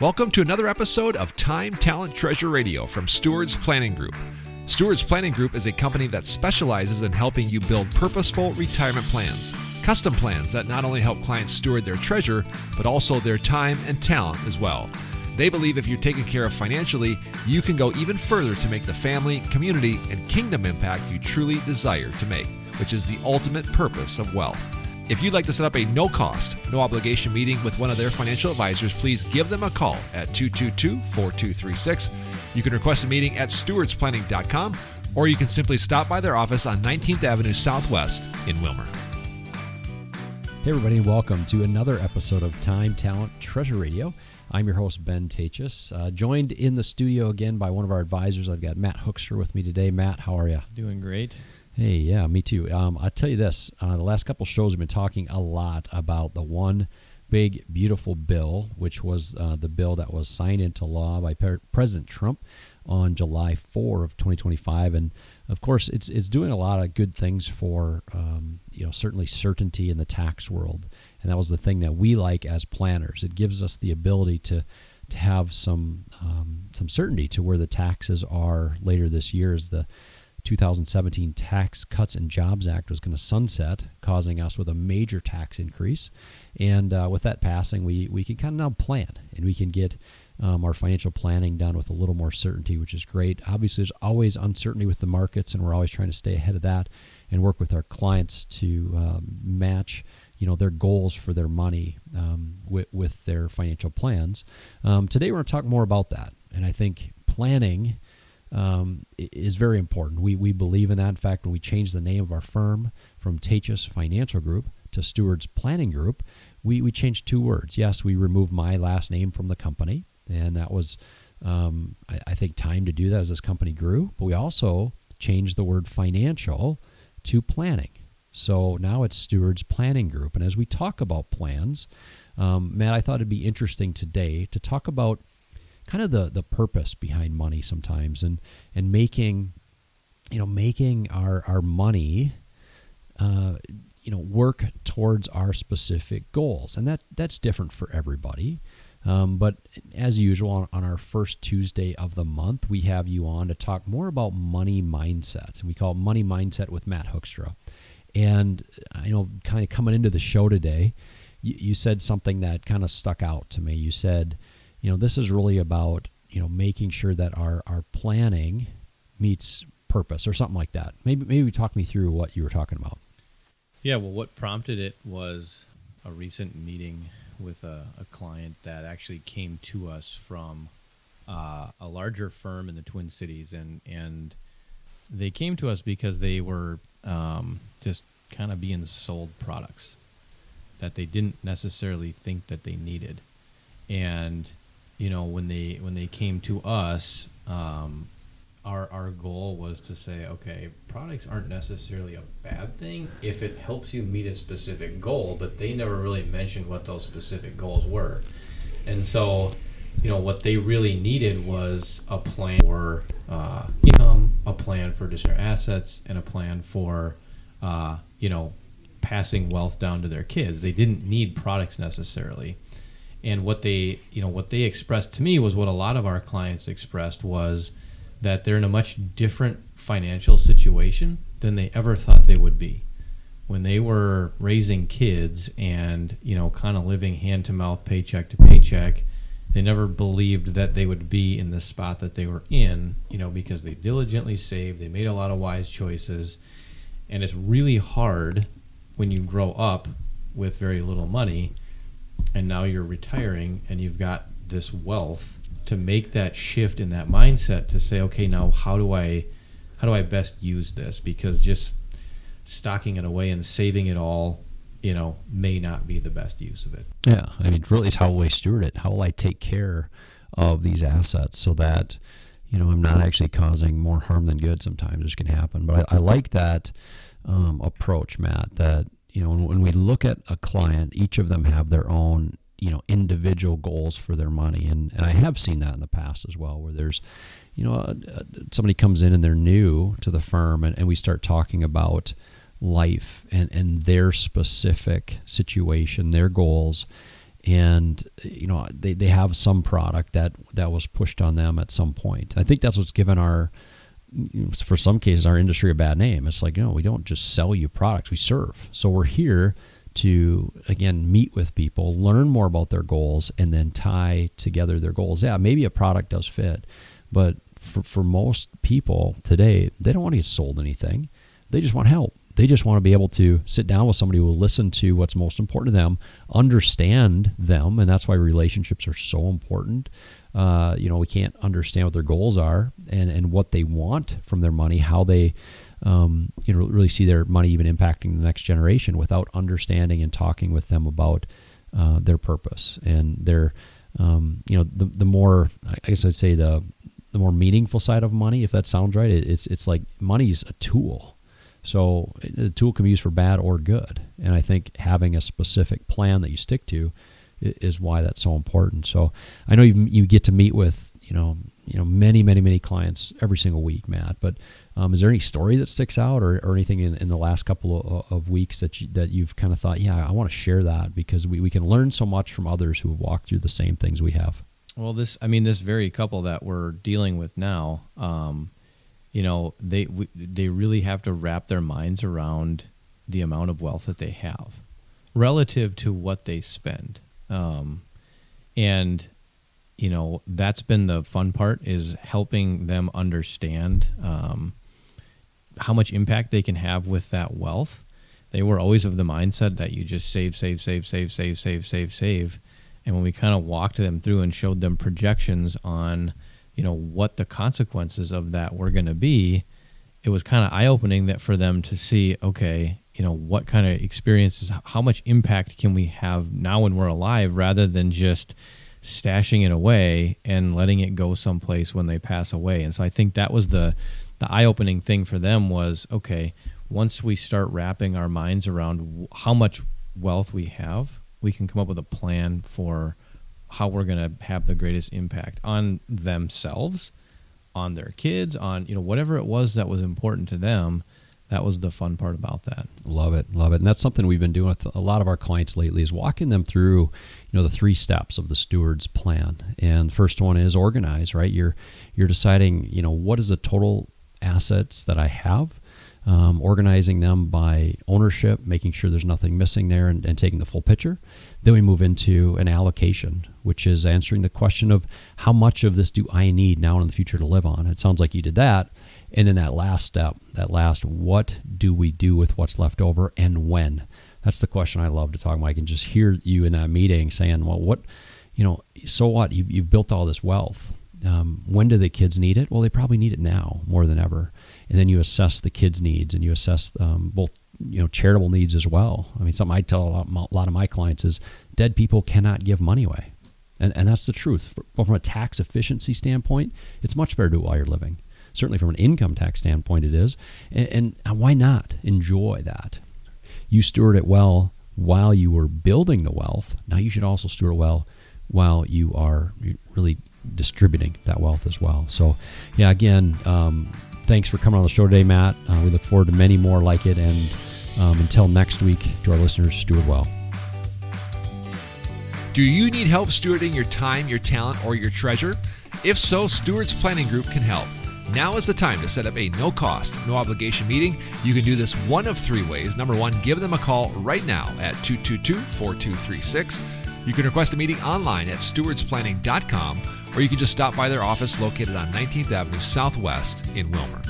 Welcome to another episode of Time, Talent, Treasure Radio from Stewards Planning Group. Stewards Planning Group is a company that specializes in helping you build purposeful retirement plans, custom plans that not only help clients steward their treasure, but also their time and talent as well. They believe if you're taken care of financially, you can go even further to make the family, community, and kingdom impact you truly desire to make, which is the ultimate purpose of wealth. If you'd like to set up a no-cost, no-obligation meeting with one of their financial advisors, please give them a call at 222-4236. You can request a meeting at stewardsplanning.com, or you can simply stop by their office on 19th Avenue Southwest in Wilmer. Hey everybody, and welcome to another episode of Time, Talent, Treasure Radio. I'm your host, Ben Taatjes, joined in the studio again by one of our advisors. I've got Matt Hoekstra with me today. Matt, how are you? Doing great. Hey, yeah, me too. I'll tell you this, the last couple shows we've been talking a lot about the one big, beautiful bill, which was the bill that was signed into law by President Trump on July 4 of 2025. And, of course, it's doing a lot of good things for, certainly certainty in the tax world. And that was the thing that we like as planners. It gives us the ability to have some certainty to where the taxes are later this year, as the 2017 Tax Cuts and Jobs Act was going to sunset, causing us with a major tax increase. And with that passing, we can kind of now plan, and we can get our financial planning done with a little more certainty, which is great. Obviously, there's always uncertainty with the markets, and we're always trying to stay ahead of that and work with our clients to match their goals for their money with their financial plans. Today, we're going to talk more about that, and I think planning is very important. We believe in that. In fact, when we changed the name of our firm from Taatjes Financial Group to Stewards Planning Group, we changed two words. Yes, we removed my last name from the company, and that was, I think, time to do that as this company grew. But we also changed the word financial to planning. So now it's Stewards Planning Group. And as we talk about plans, Matt, I thought it'd be interesting today to talk about kind of the purpose behind money sometimes, and making our money work towards our specific goals, and that's different for everybody. But as usual, on our first Tuesday of the month, we have you on to talk more about money mindset, and we call it Money Mindset with Matt Hoekstra. And I know, kind of coming into the show today, you said something that kind of stuck out to me. You said, this is really about, making sure that our planning meets purpose, or something like that. Maybe talk me through what you were talking about. Yeah, well, what prompted it was a recent meeting with a client that actually came to us from a larger firm in the Twin Cities, and they came to us because they were just kind of being sold products that they didn't necessarily think that they needed. And when they came to us, our goal was to say, okay, products aren't necessarily a bad thing if it helps you meet a specific goal, but they never really mentioned what those specific goals were. And so, what they really needed was a plan for income, a plan for distributing their assets, and a plan for, passing wealth down to their kids. They didn't need products necessarily. And what they expressed to me was what a lot of our clients expressed, was that they're in a much different financial situation than they ever thought they would be. When they were raising kids and, kind of living hand to mouth, paycheck to paycheck, they never believed that they would be in the spot that they were in, because they diligently saved, they made a lot of wise choices. And it's really hard when you grow up with very little money, and now you're retiring and you've got this wealth, to make that shift in that mindset to say, okay, now how do I best use this? Because just stocking it away and saving it all, may not be the best use of it. Yeah, I mean, really, it's how will I steward it? How will I take care of these assets so that, I'm not actually causing more harm than good sometimes, which can happen. But I like that approach, Matt, that, when we look at a client, each of them have their own, individual goals for their money. And I have seen that in the past as well, where there's, somebody comes in and they're new to the firm, and we start talking about life and their specific situation, their goals. and they have some product that was pushed on them at some point. I think that's what's given for some cases, our industry a bad name. It's like, we don't just sell you products, we serve. So we're here to, again, meet with people, learn more about their goals, and then tie together their goals. Yeah, maybe a product does fit, but for most people today, they don't want to get sold anything. They just want help. They just want to be able to sit down with somebody who will listen to what's most important to them, understand them, and that's why relationships are so important. We can't understand what their goals are and what they want from their money, how they really see their money even impacting the next generation without understanding and talking with them about their purpose and their the more, I guess I'd say the more meaningful side of money, if that sounds right. It's like money's a tool. So the tool can be used for bad or good. And I think having a specific plan that you stick to is why that's so important. So I know you get to meet with, many clients every single week, Matt, but is there any story that sticks out or anything in the last couple of weeks that you've kind of thought, yeah, I want to share that because we can learn so much from others who have walked through the same things we have? Well, this very couple that we're dealing with now, they really have to wrap their minds around the amount of wealth that they have relative to what they spend. That's been the fun part, is helping them understand how much impact they can have with that wealth. They were always of the mindset that you just save. And when we kind of walked them through and showed them projections on, what the consequences of that were going to be, it was kind of eye-opening that for them to see, okay, what kind of experiences, how much impact can we have now when we're alive rather than just stashing it away and letting it go someplace when they pass away. And so I think that was the eye-opening thing for them was, okay, once we start wrapping our minds around how much wealth we have, we can come up with a plan for how we're going to have the greatest impact on themselves, on their kids, on whatever it was that was important to them. That was the fun part about that. Love it. And that's something we've been doing with a lot of our clients lately, is walking them through, the 3 steps of the Stewards Plan. And the first one is organize, right? You're deciding, what is the total assets that I have, organizing them by ownership, making sure there's nothing missing there, and taking the full picture. Then we move into an allocation, which is answering the question of how much of this do I need now and in the future to live on. It sounds like you did that. And then that last step, what do we do with what's left over and when? That's the question I love to talk about. I can just hear you in that meeting saying, well, so what? You've built all this wealth. When do the kids need it? Well, they probably need it now more than ever. And then you assess the kids' needs, and you assess both charitable needs as well. I mean, something I tell a lot of my clients is dead people cannot give money away. And that's the truth. From a tax efficiency standpoint, it's much better to do it while you're living. Certainly from an income tax standpoint it is. And why not enjoy that? You steward it well while you were building the wealth. Now you should also steward it well while you are really distributing that wealth as well. So, yeah, again, thanks for coming on the show today, Matt. We look forward to many more like it. And until next week, to our listeners, steward well. Do you need help stewarding your time, your talent, or your treasure? If so, Stewards Planning Group can help. Now is the time to set up a no-cost, no-obligation meeting. You can do this one of 3 ways. Number 1, give them a call right now at 222-4236. You can request a meeting online at stewardsplanning.com, or you can just stop by their office located on 19th Avenue Southwest in Wilmer.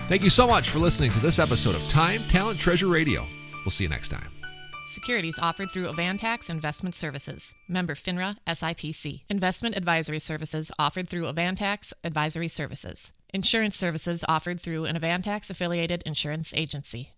Thank you so much for listening to this episode of Time, Talent, Treasure Radio. We'll see you next time. Securities offered through Avantax Investment Services. Member FINRA SIPC. Investment advisory services offered through Avantax Advisory Services. Insurance services offered through an Avantax affiliated insurance agency.